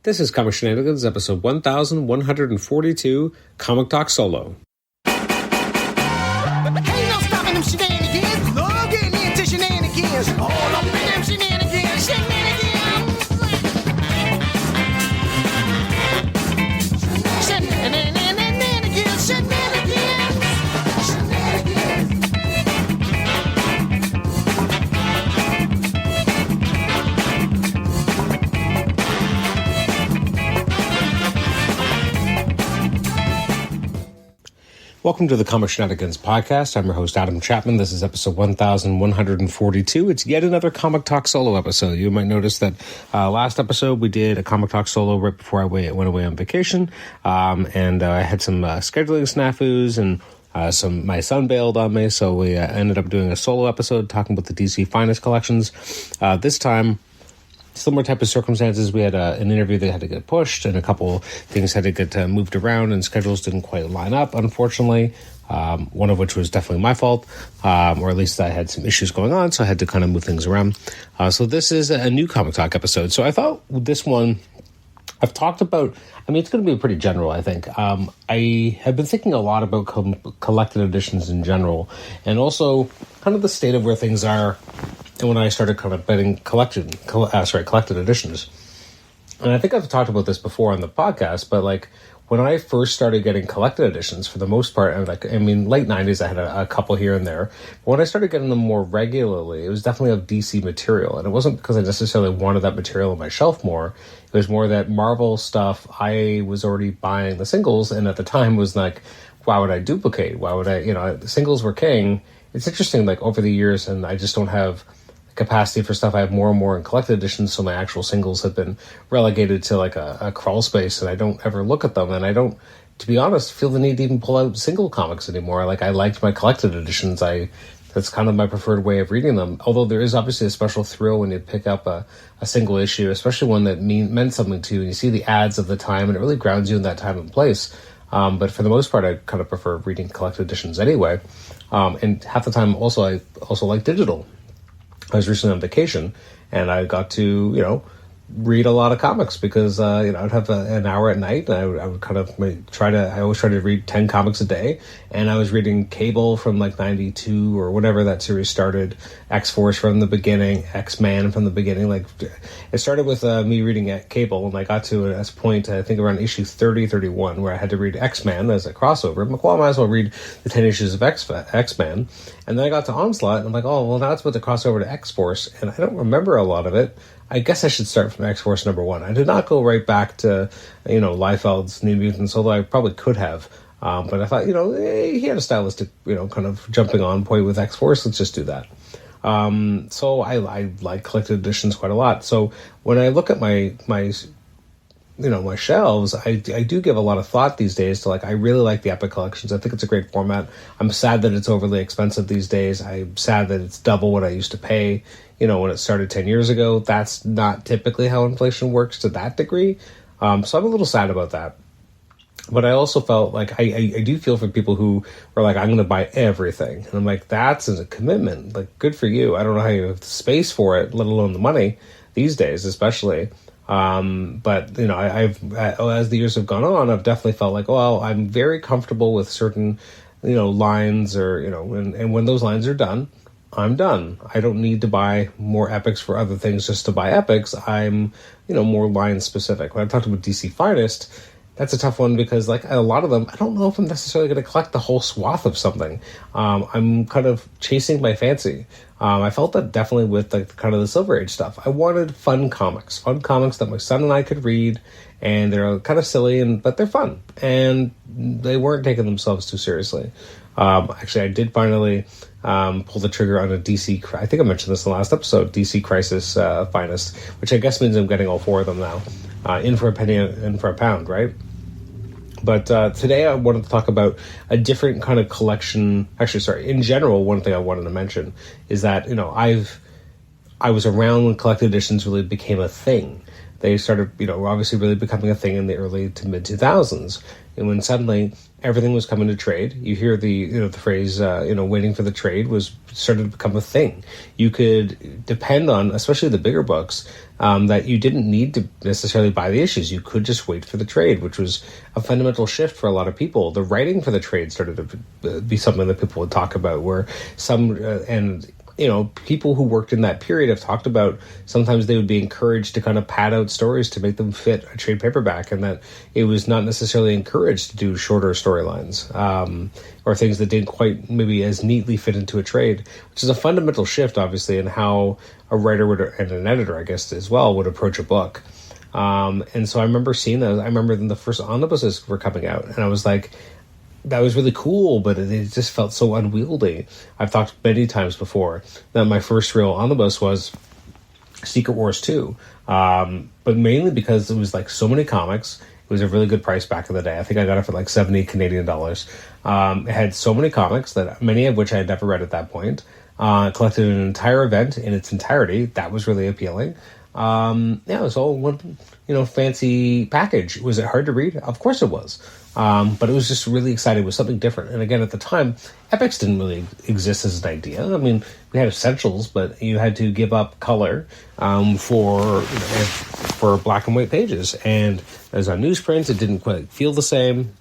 This is Comic Shenanigans, episode 1142, Comic Talk Solo. Ain't no stopping them shenanigans. Love getting into shenanigans. All up in them shenanigans. Shenanigans. Shenanigans. Shenanigans. Shenanigans. Welcome to the Comic Shenanigans podcast. I'm your host, Adam Chapman. This is episode 1142. It's yet another Comic Talk Solo episode. You might notice that last episode we did a Comic Talk Solo right before I went away on vacation. And I had some scheduling snafus and my son bailed on me, so we ended up doing a solo episode talking about the DC Finest collections. This time, similar type of circumstances. We had an interview that had to get pushed, and a couple things had to get moved around, and schedules didn't quite line up, unfortunately. One of which was definitely my fault, or at least I had some issues going on, so I had to kind of move things around. So this is a new Comic Talk episode. So I thought this one, I've talked about, it's going to be pretty general, I think. I have been thinking a lot about collected editions in general, and also kind of the state of where things are. And when I started kind of betting collected editions. And I think I've talked about this before on the podcast, but like when I first started getting collected editions, for the most part, late 90s I had a couple here and there. But when I started getting them more regularly, it was definitely of DC material. And it wasn't because I necessarily wanted that material on my shelf more. It was more that Marvel stuff, I was already buying the singles, and at the time was like, why would I duplicate? Why would I, the singles were king. It's interesting, like over the years, and I just don't have capacity for stuff. I have more and more in collected editions, so my actual singles have been relegated to like a crawl space, and I don't ever look at them, and I don't, to be honest, feel the need to even pull out single comics anymore. Like, I liked my collected editions. That's kind of my preferred way of reading them, although there is obviously a special thrill when you pick up a single issue, especially one that meant something to you, and you see the ads of the time, and it really grounds you in that time and place. But for the most part, I kind of prefer reading collected editions anyway. And half the time also, I also like digital. I was recently on vacation, and I got to, read a lot of comics because, I'd have an hour at night, and I would kind of I always try to read 10 comics a day, and I was reading Cable from like 92 or whatever that series started, X-Force from the beginning, X-Man from the beginning. Like, it started with me reading Cable, and I got to a point, I think around issue 30, 31, where I had to read X-Man as a crossover. I'm like, well, I might as well read the 10 issues of X-Man. And then I got to Onslaught, and I'm like, oh, well, now it's about to cross over to X-Force, and I don't remember a lot of it. I guess I should start from X-Force number 1. I did not go right back to, Liefeld's New Mutants, although I probably could have. But I thought, he had a stylistic, kind of jumping on point with X-Force. Let's just do that. So I like collected editions quite a lot. So when I look at my shelves, I do give a lot of thought these days to, like, I really like the Epic collections. I think it's a great format. I'm sad that it's overly expensive these days. I'm sad that it's double what I used to pay, when it started 10 years ago. That's not typically how inflation works to that degree. So I'm a little sad about that. But I also felt like I do feel for people who are like, I'm going to buy everything. And I'm like, that's a commitment. Like, good for you. I don't know how you have the space for it, let alone the money these days, especially. But, I've as the years have gone on, I've definitely felt like, well, I'm very comfortable with certain, lines or, and when those lines are done, I'm done. I don't need to buy more epics for other things just to buy epics. I'm, more line specific. When I talked about DC Finest, that's a tough one because, like, a lot of them, I don't know if I'm necessarily going to collect the whole swath of something. I'm kind of chasing my fancy. I felt that definitely with kind of the Silver Age stuff. I wanted fun comics that my son and I could read, and they're kind of silly, but they're fun, and they weren't taking themselves too seriously. Actually, I did finally pull the trigger on a DC, I think I mentioned this in the last episode, DC Crisis Finest, which I guess means I'm getting all 4 of them now. In for a penny, in for a pound, right? But today I wanted to talk about a different kind of collection. Actually, sorry, in general, one thing I wanted to mention is that, I was around when collected editions really became a thing. they started, obviously really becoming a thing in the early to mid 2000s. And when suddenly everything was coming to trade, you hear the phrase, waiting for the trade was started to become a thing. You could depend on, especially the bigger books, that you didn't need to necessarily buy the issues. You could just wait for the trade, which was a fundamental shift for a lot of people. The writing for the trade started to be something that people would talk about, where people who worked in that period have talked about sometimes they would be encouraged to kind of pad out stories to make them fit a trade paperback, and that it was not necessarily encouraged to do shorter storylines or things that didn't quite maybe as neatly fit into a trade, which is a fundamental shift, obviously, in how a writer would, and an editor, I guess, as well, would approach a book. And so I remember seeing that. I remember when the first omnibuses were coming out, and I was like, that was really cool, but it just felt so unwieldy. I've talked many times before that my first real omnibus was Secret Wars 2, but mainly because it was like so many comics. It was a really good price back in the day. I think I got it for like 70 Canadian dollars. It had so many comics, that many of which I had never read at that point. Collected an entire event in its entirety. That was really appealing. It was all one, fancy package. Was it hard to read? Of course it was. But it was just really exciting. It was something different. And again, at the time, epics didn't really exist as an idea. I mean, we had essentials, but you had to give up color for black and white pages. And as on newsprint, it didn't quite feel the same.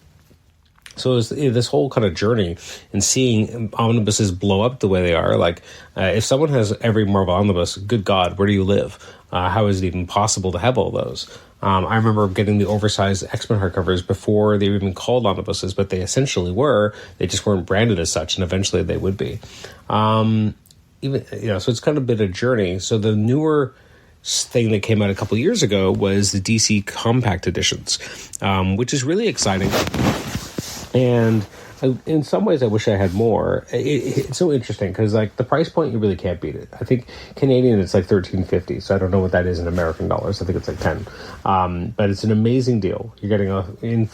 So it was this whole kind of journey and seeing omnibuses blow up the way they are. Like, if someone has every Marvel omnibus, good God, where do you live? How is it even possible to have all those? I remember getting the oversized X-Men hardcovers before they were even called omnibuses, but they essentially were. They just weren't branded as such, and eventually they would be. So it's kind of been a journey. So the newer thing that came out a couple of years ago was the DC Compact Editions, which is really exciting. And in some ways, I wish I had more. It's so interesting because, like, the price point, you really can't beat it. I think Canadian, it's like $13.50, so I don't know what that is in American dollars. I think it's like 10. But it's an amazing deal. You're getting in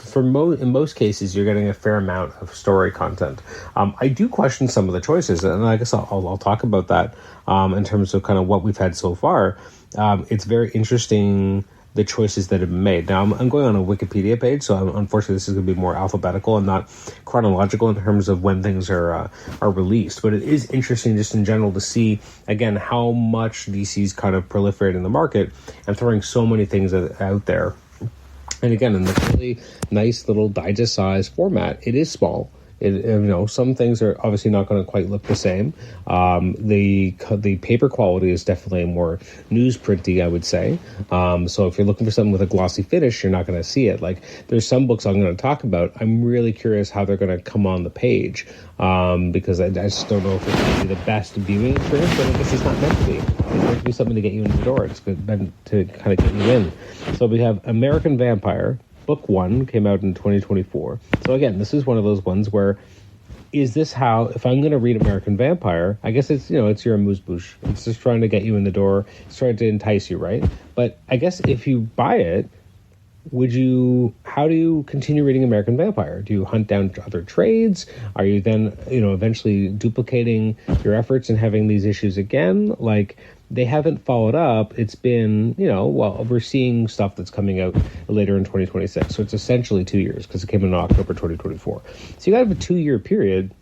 most cases, you're getting a fair amount of story content. I do question some of the choices, and I guess I'll talk about that in terms of kind of what we've had so far. It's very interesting, the choices that have been made. Now, I'm going on a Wikipedia page, so unfortunately this is going to be more alphabetical and not chronological in terms of when things are released. But it is interesting just in general to see, again, how much DC's kind of proliferating the market and throwing so many things out there. And again, in the really nice little digest-sized format, it is small. Some things are obviously not going to quite look the same. The paper quality is definitely more newsprinty, I would say. So if you're looking for something with a glossy finish, you're not going to see it. Like, there's some books I'm going to talk about. I'm really curious how they're going to come on the page, because I just don't know if it's going to be the best viewing experience, but I guess it's not meant to be. It's meant to be something to get you in the door. It's meant to kind of get you in. So we have American Vampire. Book 1 came out in 2024. So again, this is one of those ones where, is this how, if I'm going to read American Vampire, I guess it's, it's your amuse-bouche. It's just trying to get you in the door. It's trying to entice you, right? But I guess if you buy it, how do you continue reading American Vampire? Do you hunt down other trades? Are you then, eventually duplicating your efforts and having these issues again? Like, they haven't followed up. It's been, we're seeing stuff that's coming out later in 2026. So it's essentially 2 years because it came in October 2024. So you got a 2-year period,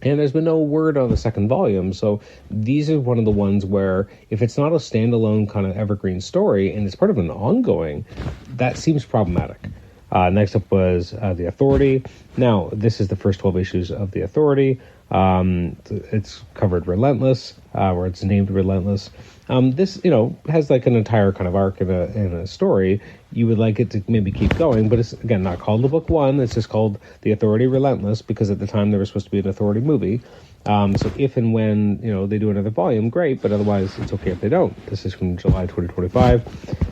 and there's been no word on the second volume. So these are one of the ones where if it's not a standalone kind of evergreen story and it's part of an ongoing, that seems problematic. Next up was The Authority. Now, this is the first 12 issues of The Authority. It's covered Relentless, or it's named Relentless. This, has like an entire kind of arc in a story. You would like it to maybe keep going, but it's, again, not called the book 1. It's just called The Authority Relentless, because at the time there was supposed to be an Authority movie. So if and when, they do another volume, great, but otherwise it's okay if they don't. This is from July 2025.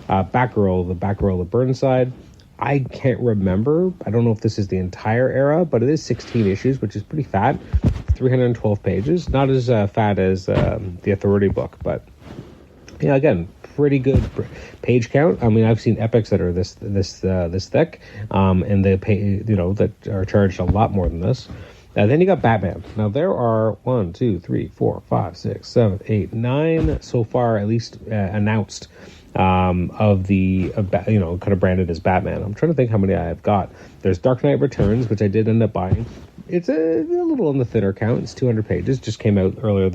Batgirl, the Batgirl of Burnside. I can't remember. I don't know if this is the entire era, but it is 16 issues, which is pretty fat. 312 pages. Not as fat as the Authority book, but again, pretty good page count. I mean, I've seen epics that are this thick, and they pay, that are charged a lot more than this. Then you got Batman. Now there are 1, 2, 3, 4, 5, 6, 7, 8, 9 so far, at least announced. kind of branded as Batman. I'm trying to think how many I've got. There's Dark Knight Returns, which I did end up buying. It's a little on the thinner count. It's 200 pages. Just came out earlier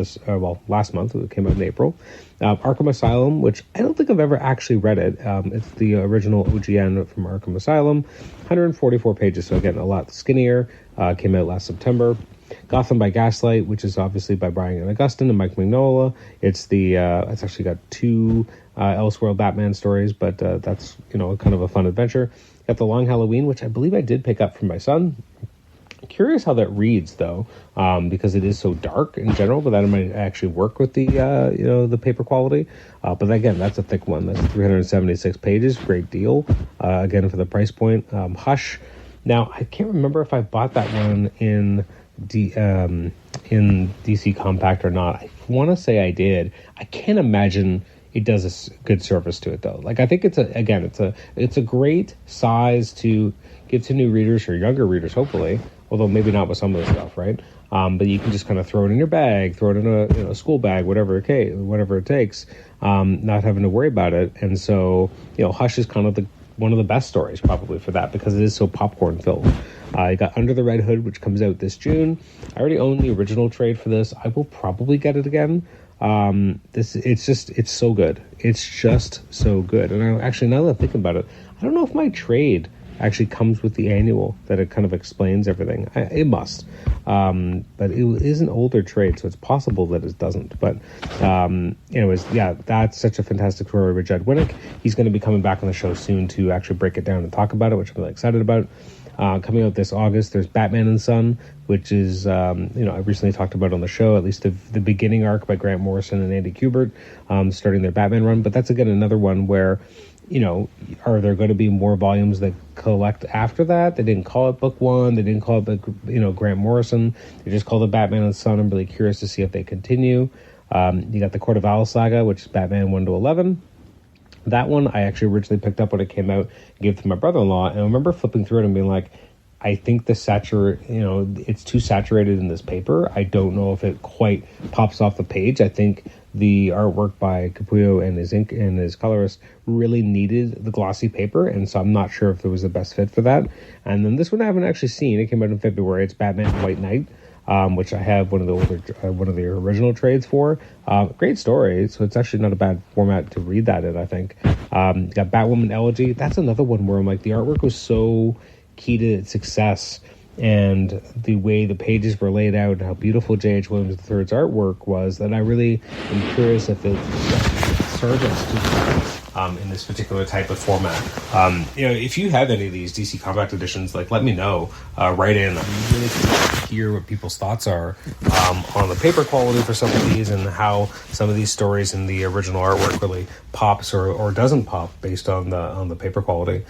last month. It came out in April. Arkham Asylum, which I don't think I've ever actually read it. It's the original OGN from Arkham Asylum. 144 pages, so again, a lot skinnier. Came out last September. Gotham by Gaslight, which is obviously by Brian Augustine and Mike Mignola. It's actually got 2 Elseworld Batman stories, but that's, kind of a fun adventure. Got The Long Halloween, which I believe I did pick up from my son. Curious how that reads, though, because it is so dark in general, but that might actually work with the the paper quality. But again, that's a thick one. That's 376 pages. Great deal. Again, for the price point. Hush. Now, I can't remember if I bought that one in DC Compact or not. I want to say I did. I can't imagine it does a good service to it, though. Like, I think it's a great size to give to new readers or younger readers, hopefully. Although maybe not with some of the stuff, right? But you can just kind of throw it in your bag, throw it in a school bag, whatever it takes, not having to worry about it. And so, Hush is kind of one of the best stories probably for that, because it is so popcorn filled. You got Under the Red Hood, which comes out this June. I already own the original trade for this. I will probably get it again. It's so good. It's just so good. And now that I'm thinking about it, I don't know if my trade actually comes with the annual that it kind of explains everything. It must. But it is an older trade, so it's possible that it doesn't. But anyways, yeah, that's such a fantastic story with Judd Winnick. He's going to be coming back on the show soon to actually break it down and talk about it, which I'm really excited about. Coming out this August, there's Batman and Son, which is, I recently talked about on the show, at least the beginning arc by Grant Morrison and Andy Kubert, starting their Batman run. But that's, again, another one where, are there going to be more volumes that collect after that? They didn't call it book 1. They didn't call it, Grant Morrison. They just called it Batman and Son. I'm really curious to see if they continue. You got the Court of Owls saga, which is Batman 1 to 11. That one I actually originally picked up when it came out, gave it to my brother-in-law, and I remember flipping through it and being like, I think it's too saturated in this paper. I don't know if it quite pops off the page. I think the artwork by Capullo and his colorist really needed the glossy paper, and so I'm not sure if it was the best fit for that. And then this one I haven't actually seen. It came out in February. It's Batman White Knight, which I have one of the original trades for. Great story. So it's actually not a bad format to read that in, I think. Got Batwoman Elegy. That's another one where I'm like, the artwork was so key to its success, and the way the pages were laid out and how beautiful J.H. Williams III's artwork was, that I really am curious if it service to in this particular type of format. If you have any of these DC Compact editions, let me know. Write in. I'm really curious to hear what people's thoughts are on the paper quality for some of these, and how some of these stories in the original artwork really pops or doesn't pop based on the paper quality.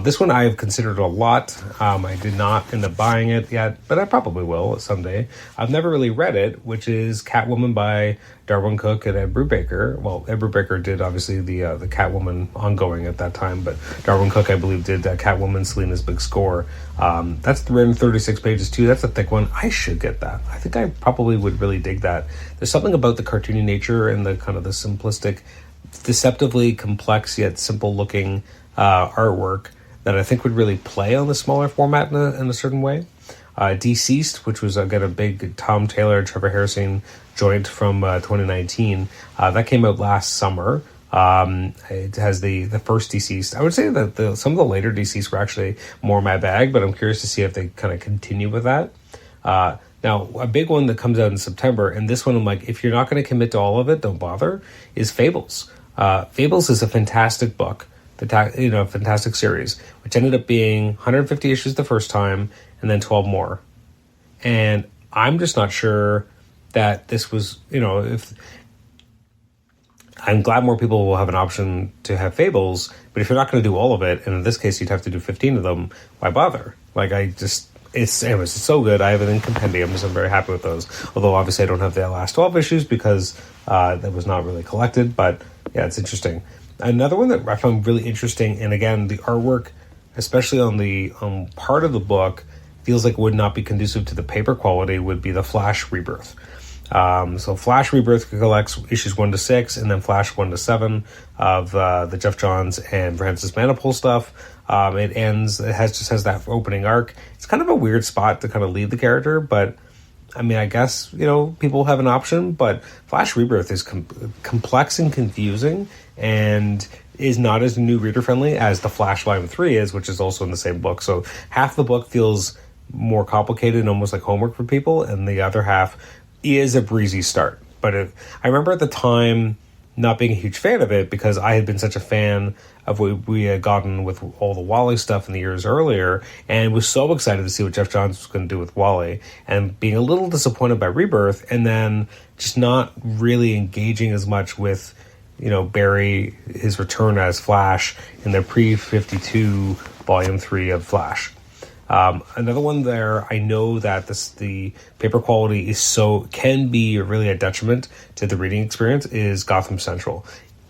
This one I have considered a lot. I did not end up buying it yet, but I probably will someday. I've never really read it, which is Catwoman by Darwin Cook and Ed Brubaker. Well, Ed Brubaker did obviously the Catwoman ongoing at that time, but Darwin Cook, I believe, did Catwoman, Selena's Big Score. That's 336 pages too. That's a thick one. I should get that. I think I probably would really dig that. There's something about the cartoony nature and the kind of the simplistic, deceptively complex yet simple looking artwork that I think would really play on the smaller format in a certain way. Deceased, which was again a big Tom Taylor, Trevor Hairsine joint from 2019. That came out last summer. It has the first Deceased. I would say that some of the later Deceased were actually more my bag, but I'm curious to see if they kind of continue with that. Now, a big one that comes out in September, and this one I'm like, if you're not going to commit to all of it, don't bother, is Fables. Fables is a fantastic book, fantastic series, which ended up being 150 issues the first time, and then 12 more. And I'm just not sure that this was, if I'm glad more people will have an option to have Fables, but if you're not going to do all of it, and in this case you'd have to do 15 of them, why bother? It's so good. I have it in compendiums. I'm very happy with those. Although obviously I don't have the last 12 issues because that was not really collected, but yeah, it's interesting. Another one that I found really interesting, and again, the artwork, especially on the part of the book, feels like it would not be conducive to the paper quality, would be the Flash Rebirth. So Flash Rebirth collects issues 1 to 6, and then Flash 1 to 7 of the Jeff Johns and Francis Manapul stuff. It has that opening arc. It's kind of a weird spot to kind of lead the character, but I mean, I guess, people have an option, but Flash Rebirth is complex and confusing and is not as new reader friendly as the Flash Volume 3 is, which is also in the same book. So half the book feels more complicated and almost like homework for people, and the other half is a breezy start. But I remember at the time not being a huge fan of it because I had been such a fan of what we had gotten with all the Wally stuff in the years earlier, and was so excited to see what Jeff Johns was going to do with Wally, and being a little disappointed by Rebirth, and then just not really engaging as much with, Barry, his return as Flash in the pre-52 Volume 3 of Flash. Another one there, I know that the paper quality can be really a detriment to the reading experience, is Gotham Central.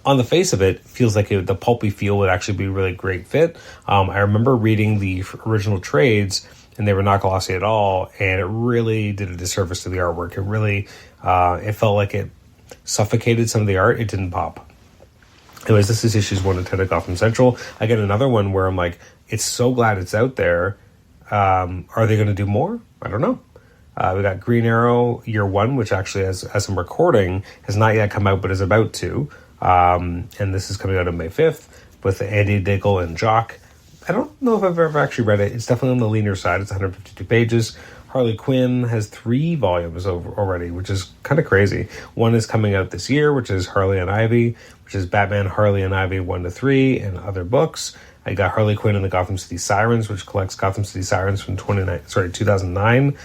On the face of it, feels like the pulpy feel would actually be a really great fit. I remember reading the original trades, and they were not glossy at all, and it really did a disservice to the artwork. It really, it felt like it suffocated some of the art. It didn't pop. Anyways, this is issues 1 to 10 of Gotham Central. I get another one where I'm like, it's so glad it's out there. Are they going to do more? I don't know. We got Green Arrow Year 1, which actually, as I'm recording, has not yet come out, but is about to. And this is coming out on May 5th with Andy Diggle and Jock. I don't know if I've ever actually read it. It's definitely on the leaner side. It's 152 pages. Harley Quinn has 3 volumes already, which is kind of crazy. One is coming out this year, which is Harley and Ivy, which is Batman, Harley, and Ivy 1 to 3, and other books. I got Harley Quinn and the Gotham City Sirens, which collects Gotham City Sirens from 2009,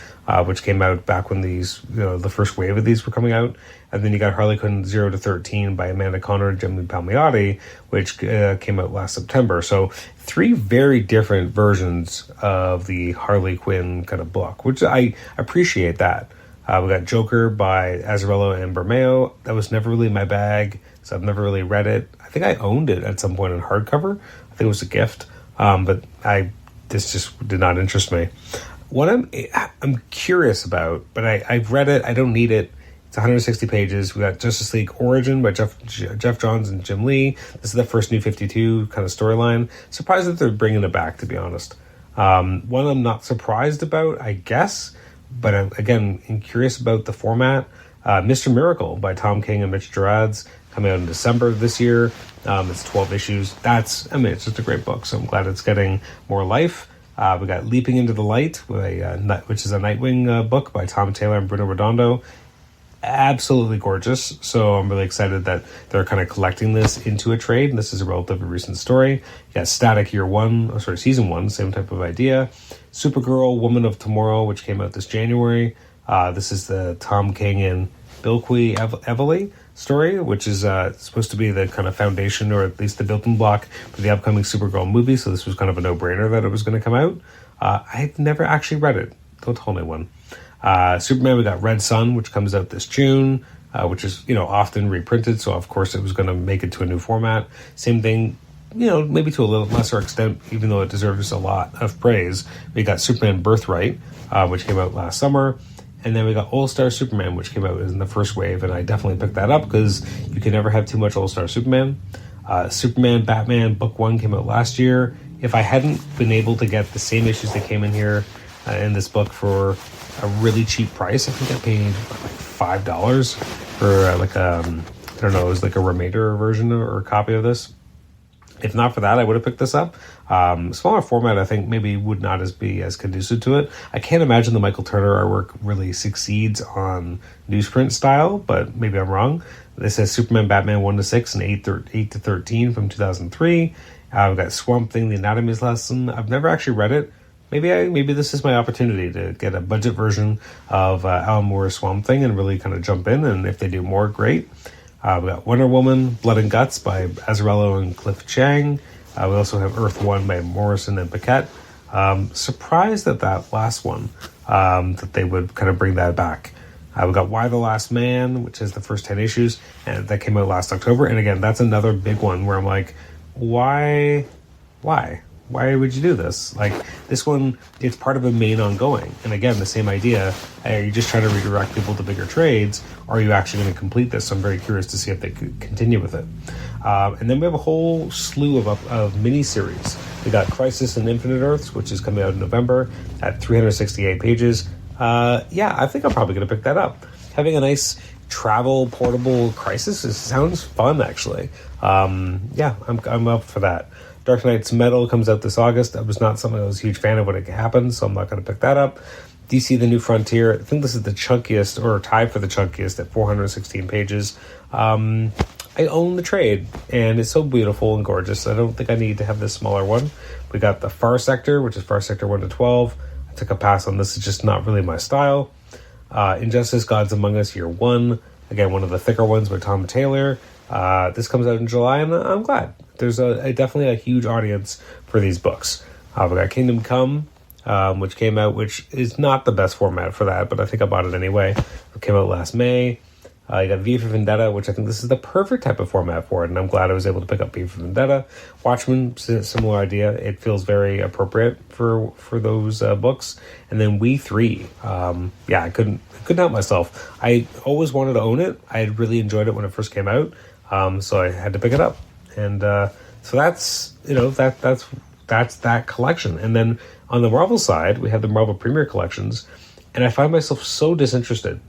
which came out back when these, the first wave of these were coming out. And then you got Harley Quinn 0 to 13 by Amanda Conner and Jim Lee Palmiotti, which came out last September. So 3 very different versions of the Harley Quinn kind of book, which I appreciate that. We got Joker by Azzarello and Bermeo. That was never really my bag, so I've never really read it. I think I owned it at some point in hardcover. I think it was a gift, but this just did not interest me. What I'm curious about, but I've read it. I don't need it. It's 160 pages. We got Justice League Origin by Jeff Johns and Jim Lee. This is the first New 52 kind of storyline. Surprised that they're bringing it back, to be honest. One I'm not surprised about, I guess, but I'm curious about the format. Mr. Miracle by Tom King and Mitch Gerads, coming out in December of this year. It's 12 issues. It's just a great book, so I'm glad it's getting more life. We got Leaping into the Light, which is a Nightwing book by Tom Taylor and Bruno Redondo. Absolutely gorgeous, so I'm really excited that they're kind of collecting this into a trade, and this is a relatively recent story. You got Static Season 1, same type of idea. Supergirl, Woman of Tomorrow, which came out this January. This is the Tom King and Bilquis Evely story, which is supposed to be the kind of foundation, or at least the building block for the upcoming Supergirl movie, so this was kind of a no-brainer that it was going to come out. I've never actually read it. Don't tell anyone. Superman, we got Red Sun, which comes out this June, which is, often reprinted, so of course it was going to make it to a new format. Same thing, maybe to a little lesser extent, even though it deserves a lot of praise. We got Superman Birthright, which came out last summer. And then we got All-Star Superman, which came out in the first wave, and I definitely picked that up because you can never have too much All-Star Superman. Superman Batman Book 1 came out last year. If I hadn't been able to get the same issues that came in here in this book for a really cheap price, I think I paid like $5 for it was like a remainder version or a copy of this. If not for that, I would have picked this up. Smaller format, I think, maybe would not be as conducive to it. I can't imagine the Michael Turner artwork really succeeds on newsprint style, but maybe I'm wrong. This says Superman Batman 1 to 6 and 8 to 13 from 2003. I've got Swamp Thing, The Anatomy's Lesson. I've never actually read it. Maybe this is my opportunity to get a budget version of Alan Moore's Swamp Thing and really kind of jump in, and if they do more, great. We got Wonder Woman, Blood and Guts by Azzarello and Cliff Chiang. We also have Earth 1 by Morrison and Paquette. Surprised at that last one, that they would kind of bring that back. We got Why the Last Man, which is the first 10 issues, and that came out last October. And again, that's another big one where I'm like, why why would you do this? Like, this one, it's part of a main ongoing. And again, the same idea. Are you just trying to redirect people to bigger trades? Or are you actually going to complete this? So I'm very curious to see if they could continue with it. And then we have a whole slew of mini-series. We got Crisis and Infinite Earths, which is coming out in November at 368 pages. I think I'm probably going to pick that up. Having a nice travel portable Crisis sounds fun, actually. I'm up for that. Dark Knight's Metal comes out this August. That was not something I was a huge fan of when it happened, so I'm not going to pick that up. DC The New Frontier, I think this is the chunkiest, or tied for the chunkiest, at 416 pages. I own the trade, and it's so beautiful and gorgeous. I don't think I need to have this smaller one. We got the Far Sector, which is Far Sector 1 to 12. I took a pass on this. It's just not really my style. Injustice, Gods Among Us, Year 1. Again, one of the thicker ones by Tom Taylor. This comes out in July, and I'm glad. There's definitely a huge audience for these books. We got Kingdom Come, which came out, which is not the best format for that, but I think I bought it anyway. It came out last May. You got V for Vendetta, which I think this is the perfect type of format for it, and I'm glad I was able to pick up V for Vendetta. Watchmen, similar idea. It feels very appropriate for those books. And then We 3. I couldn't help myself. I always wanted to own it. I had really enjoyed it when it first came out, so I had to pick it up. And so that's that collection. And then on the Marvel side, we have the Marvel Premier Collections, and I find myself so disinterested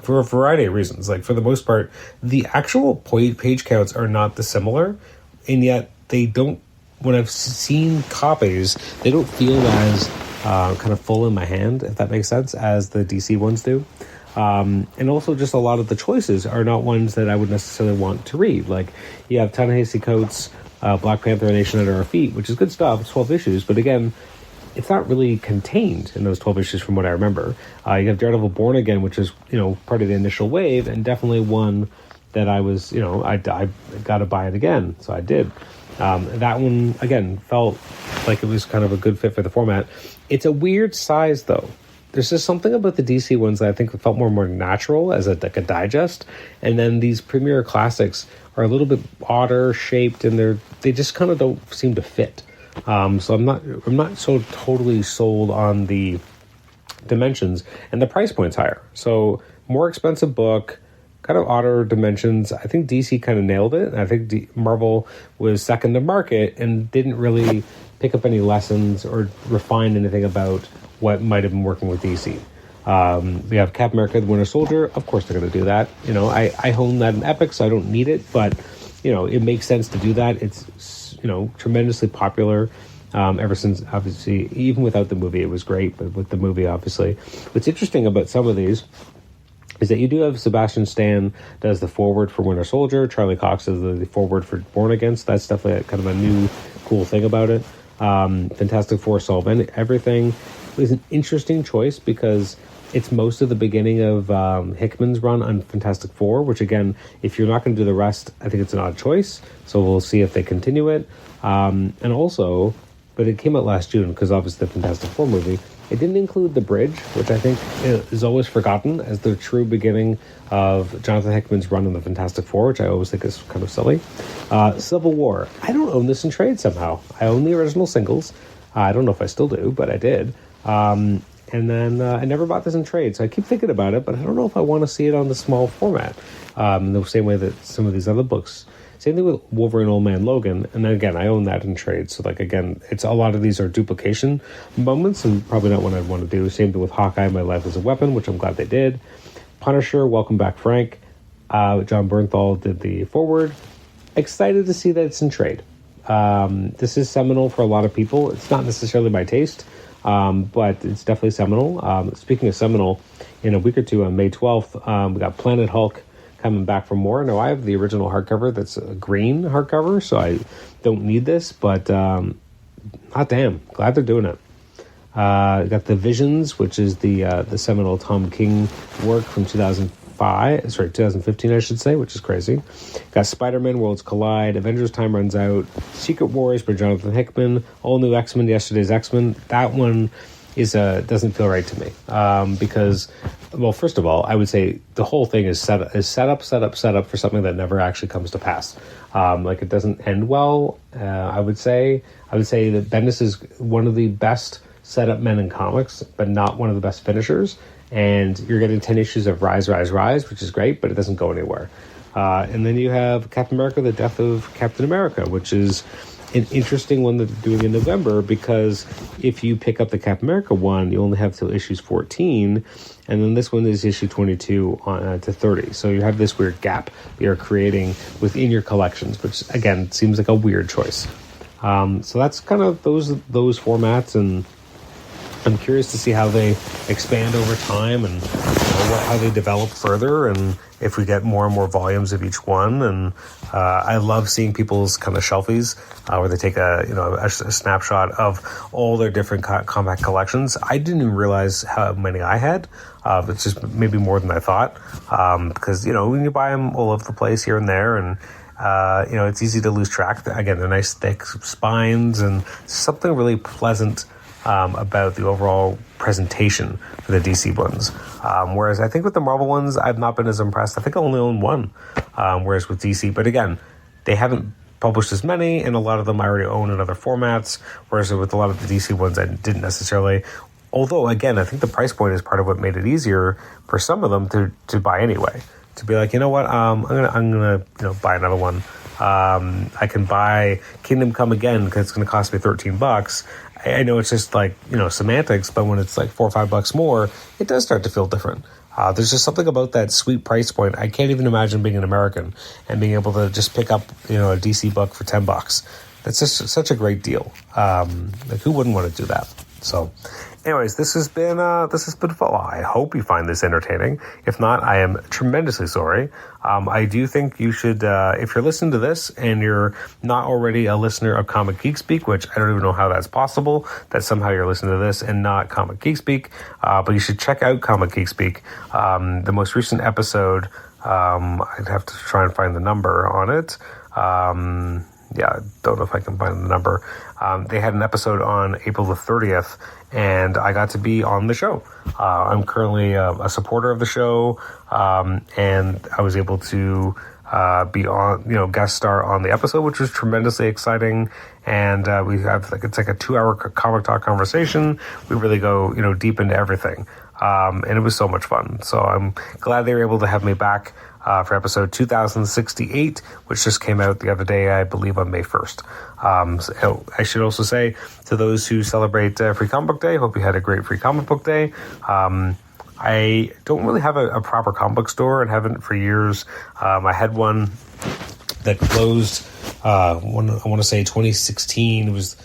for a variety of reasons. Like, for the most part, the actual page counts are not dissimilar, and yet they don't, when I've seen copies, they don't feel as kind of full in my hand, if that makes sense, as the DC ones do. And also just a lot of the choices are not ones that I would necessarily want to read. Like, you have Ta-Nehisi Coates' Black Panther: A Nation Under Our Feet, which is good stuff. It's 12 issues, but again, it's not really contained in those 12 issues from what I remember. You have Daredevil Born Again, which is, part of the initial wave, and definitely one that I was, I got to buy it again. So I did. That one, again, felt like it was kind of a good fit for the format. It's a weird size, though. There's just something about the DC ones that I think felt more natural as a digest. And then these Premier Classics are a little bit odder shaped, and they just kind of don't seem to fit. So I'm not so totally sold on the dimensions, and the price point's higher. So more expensive book, kind of odder dimensions. I think DC kind of nailed it. I think Marvel was second to market and didn't really pick up any lessons or refine anything about what might have been working with DC. We have Captain America: The Winter Soldier. Of course they're going to do that. I own that in Epic, so I don't need it, but it makes sense to do that. It's tremendously popular ever since, obviously, even without the movie, it was great, but with the movie, obviously. What's interesting about some of these is that you do have Sebastian Stan does the forward for Winter Soldier, Charlie Cox does the forward for Born Again. That's definitely kind of a new, cool thing about it. Fantastic Four Solve Everything was an interesting choice because it's most of the beginning of Hickman's run on Fantastic Four, which, again, if you're not going to do the rest, I think it's an odd choice. So we'll see if they continue it. And also, but it came out last June because obviously the Fantastic Four movie. It didn't include The Bridge, which I think is always forgotten as the true beginning of Jonathan Hickman's run on the Fantastic Four, which I always think is kind of silly. Civil War. I don't own this in trade somehow. I own the original singles. I don't know if I still do, but I did. And then I never bought this in trade, so I keep thinking about it, but I don't know if I want to see it on the small format. The same way that some of these other books. Same thing with Wolverine Old Man Logan, and then again, I own that in trade. So, again, it's a lot of these are duplication moments, and probably not what I'd want to do. Same thing with Hawkeye: My Life as a Weapon, which I'm glad they did. Punisher: Welcome Back, Frank. John Bernthal did the forward. Excited to see that it's in trade. This is seminal for a lot of people. It's not necessarily my taste. But it's definitely seminal. Speaking of seminal, in a week or two on May 12th, we got Planet Hulk coming back for more. Now, I have the original hardcover that's a green hardcover, so I don't need this, but hot damn, glad they're doing it. Got The Visions, which is the seminal Tom King work from 2015, I should say, which is crazy. Got Spider-Man: Worlds Collide, Avengers: Time Runs Out, Secret Wars by Jonathan Hickman, all new X-Men, Yesterday's X-Men. That one doesn't feel right to me, because, well, first of all, I would say the whole thing is set up for something that never actually comes to pass. Like, it doesn't end well. I would say that Bendis is one of the best setup men in comics, but not one of the best finishers. And you're getting 10 issues of Rise, which is great, but it doesn't go anywhere. And then you have Captain America: The Death of Captain America, which is an interesting one that they're doing in November, because if you pick up the Captain America one, you only have till issues 14, and then this one is issue 22 to 30. So you have this weird gap you're creating within your collections, which, again, seems like a weird choice. So that's kind of those formats, and I'm curious to see how they expand over time, and how they develop further, and if we get more and more volumes of each one. And I love seeing people's kind of shelfies where they take a snapshot of all their different comic collections. I didn't even realize how many I had. It's just maybe more than I thought, because when you buy them all over the place here and there, and it's easy to lose track. Again, they're nice thick spines, and something really pleasant about the overall presentation for the DC ones. Whereas I think with the Marvel ones, I've not been as impressed. I think I only own one, whereas with DC, but again, they haven't published as many, and a lot of them I already own in other formats, whereas with a lot of the DC ones, I didn't necessarily. Although, again, I think the price point is part of what made it easier for some of them to buy anyway. To be like, you know what, I'm gonna buy another one. I can buy Kingdom Come Again because it's going to cost me $13. I know it's just like, semantics, but when it's like $4 or $5 more, it does start to feel different. There's just something about that sweet price point. I can't even imagine being an American and being able to just pick up, a DC book for $10. That's just such a great deal. Like, who wouldn't want to do that? So, anyways, this has been fun. Well, I hope you find this entertaining. If not, I am tremendously sorry. I do think you should, if you're listening to this and you're not already a listener of Comic Geek Speak, which I don't even know how that's possible, that somehow you're listening to this and not Comic Geek Speak, but you should check out Comic Geek Speak. The most recent episode, I'd have to try and find the number on it. I don't know if I can find the number. They had an episode on April the 30th, and I got to be on the show. I'm currently a supporter of the show, and I was able to be on, guest star on the episode, which was tremendously exciting. And we have it's like a 2-hour comic talk conversation. We really go, deep into everything. And it was so much fun. So I'm glad they were able to have me back for episode 2068, which just came out the other day, I believe on May 1st. So I should also say to those who celebrate Free Comic Book Day, hope you had a great Free Comic Book Day. I don't really have a proper comic book store and haven't for years. I had one that closed, I want to say 2016. It was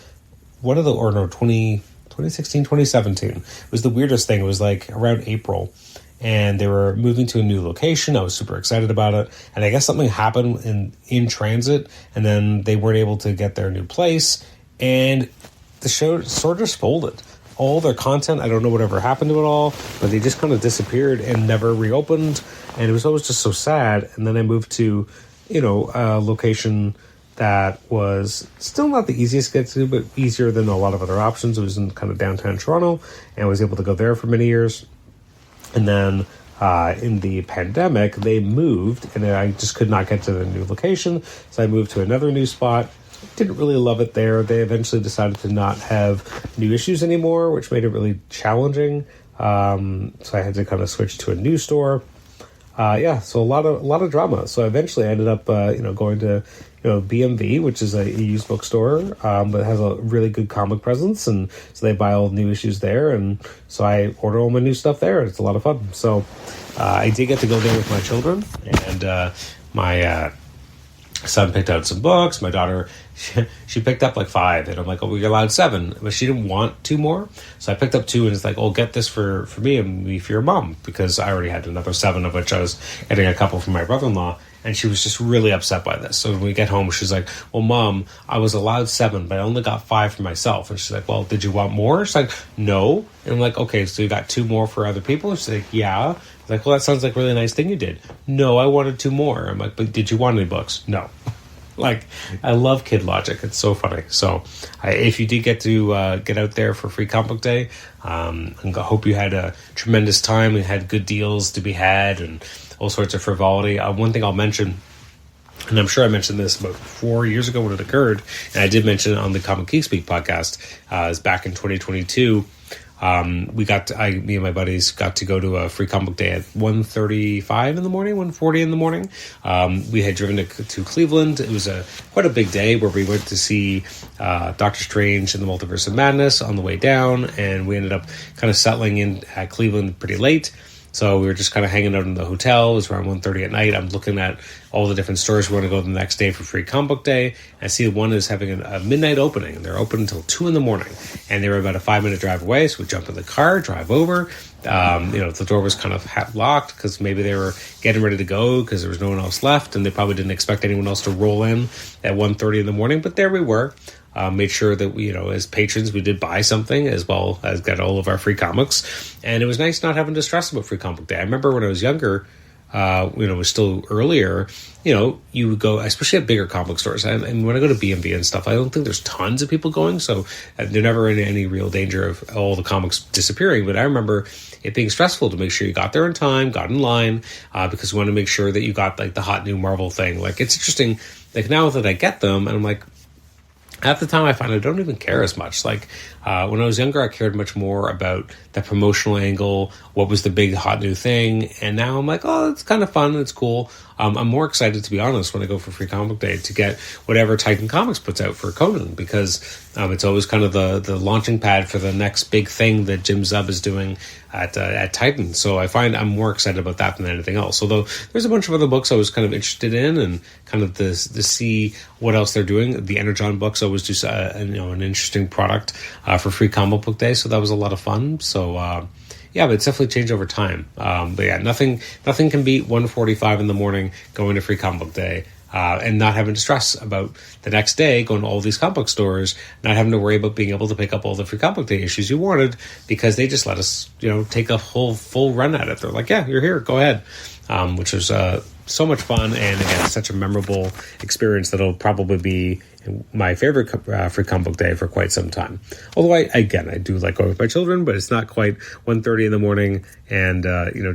2016, 2017. It was the weirdest thing. It was like around April, and they were moving to a new location. I was super excited about it, and I guess something happened in transit, and then they weren't able to get their new place, and the show sort of just folded. All their content, I don't know whatever happened to it all, but they just kind of disappeared and never reopened, and it was always just so sad. And then I moved to, a location that was still not the easiest to get to, but easier than a lot of other options. It was in kind of downtown Toronto, and I was able to go there for many years. And then in the pandemic, they moved, and I just could not get to the new location, so I moved to another new spot. Didn't really love it there. They eventually decided to not have new issues anymore, which made it really challenging. So I had to kind of switch to a new store. So a lot of drama. So eventually I ended up, going to, BMV, which is a used bookstore, but has a really good comic presence. And so they buy all the new issues there. And so I order all my new stuff there. It's a lot of fun. So I did get to go there with my children, and my son picked out some books. My daughter, she picked up like 5, and I'm like, oh, we're allowed 7, but she didn't want 2 more, so I picked up 2, and it's like, oh, get this for me and me for your mom, because I already had another 7, of which I was getting a couple from my brother-in-law, and she was just really upset by this. So when we get home, she's like, well, Mom, I was allowed 7, but I only got 5 for myself. And she's like, well, did you want more? She's like, no. And I'm like, okay, so you got 2 more for other people? And she's like, yeah. I'm like, well, that sounds like a really nice thing you did. No, I wanted 2 more. I'm like, but did you want any books? No. Like, I love kid logic. It's so funny. So if you did get to get out there for Free Comic Book Day, I hope you had a tremendous time and had good deals to be had and all sorts of frivolity. One thing I'll mention, and I'm sure I mentioned this about 4 years ago when it occurred, and I did mention it on the Comic Geek Speak podcast, is back in 2022. Me and my buddies got to go to a Free Comic Book Day at 1:35 in the morning, 1:40 in the morning. We had driven to Cleveland. It was quite a big day where we went to see Doctor Strange and the Multiverse of Madness on the way down, and we ended up kind of settling in at Cleveland pretty late. So we were just kind of hanging out in the hotel. It was around 1:30 at night. I'm looking at all the different stores we want to go the next day for Free Comic Book Day. I see one is having a midnight opening, and they're open until 2 in the morning. And they were about a 5-minute drive away, so we jump in the car, drive over. The door was kind of locked because maybe they were getting ready to go because there was no one else left, and they probably didn't expect anyone else to roll in at 1:30 in the morning. But there we were. Made sure that we, as patrons, we did buy something as well as got all of our free comics. And it was nice not having to stress about Free Comic Book Day. I remember when I was younger, it was still earlier, you would go, especially at bigger comic stores. And when I go to B&B and stuff, I don't think there's tons of people going. So they're never in any real danger of all the comics disappearing. But I remember it being stressful to make sure you got there in time, got in line, because you want to make sure that you got like the hot new Marvel thing. Like, it's interesting. Like, now that I get them, and I'm like, at the time, I find I don't even care as much. Like, when I was younger, I cared much more about the promotional angle, what was the big hot new thing, and now I'm like, oh, it's kind of fun, it's cool. I'm more excited, to be honest, when I go for Free Comic Book Day to get whatever Titan Comics puts out for Conan, because it's always kind of the launching pad for the next big thing that Jim Zub is doing at Titan. So I find I'm more excited about that than anything else. Although there's a bunch of other books I was kind of interested in, and kind of to see what else they're doing. The Energon books always do an interesting product for Free Comic Book Day, so that was a lot of fun. So but it's definitely changed over time. But yeah, nothing can beat 1:45 in the morning going to Free Comic Book Day. And not having to stress about the next day going to all these comic book stores, not having to worry about being able to pick up all the Free Comic Book Day issues you wanted, because they just let us, take a full run at it. They're like, yeah, you're here, go ahead, which was so much fun, and again, such a memorable experience that'll probably be my favorite Free Comic Book Day for quite some time. Although I do like going with my children, but it's not quite 1:30 in the morning, and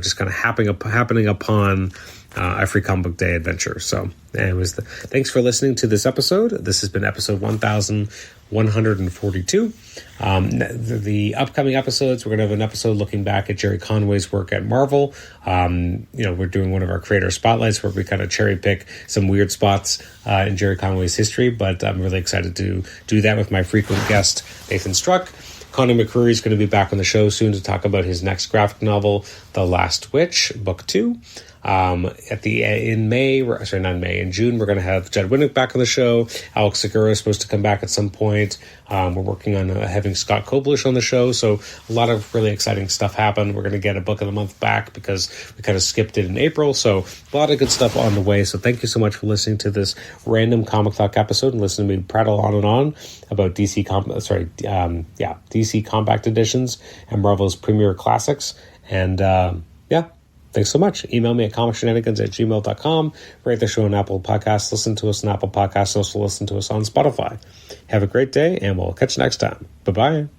just kind of happening upon a Free Comic Book Day adventure. So thanks for listening to this episode. This has been episode 1142. The upcoming episodes, we're going to have an episode looking back at Jerry Conway's work at Marvel. We're doing one of our creator spotlights where we kind of cherry pick some weird spots in Jerry Conway's history, but I'm really excited to do that with my frequent guest, Nathan Struck. Connie McCreary is going to be back on the show soon to talk about his next graphic novel, The Last Witch, Book 2. In June, we're going to have Jed Winnick back on the show. Alex Segura is supposed to come back at some point. We're working on having Scott Koblish on the show, so a lot of really exciting stuff happened. We're going to get a book of the month back because we kind of skipped it in April, so a lot of good stuff on the way. So thank you so much for listening to this random Comic Talk episode and listening to me prattle on and on about DC Compact Editions and Marvel's Premier Classics. And thanks so much. Email me at comicshenanigans@gmail.com. Rate the show on Apple Podcasts. Listen to us on Apple Podcasts. Also listen to us on Spotify. Have a great day, and we'll catch you next time. Bye-bye.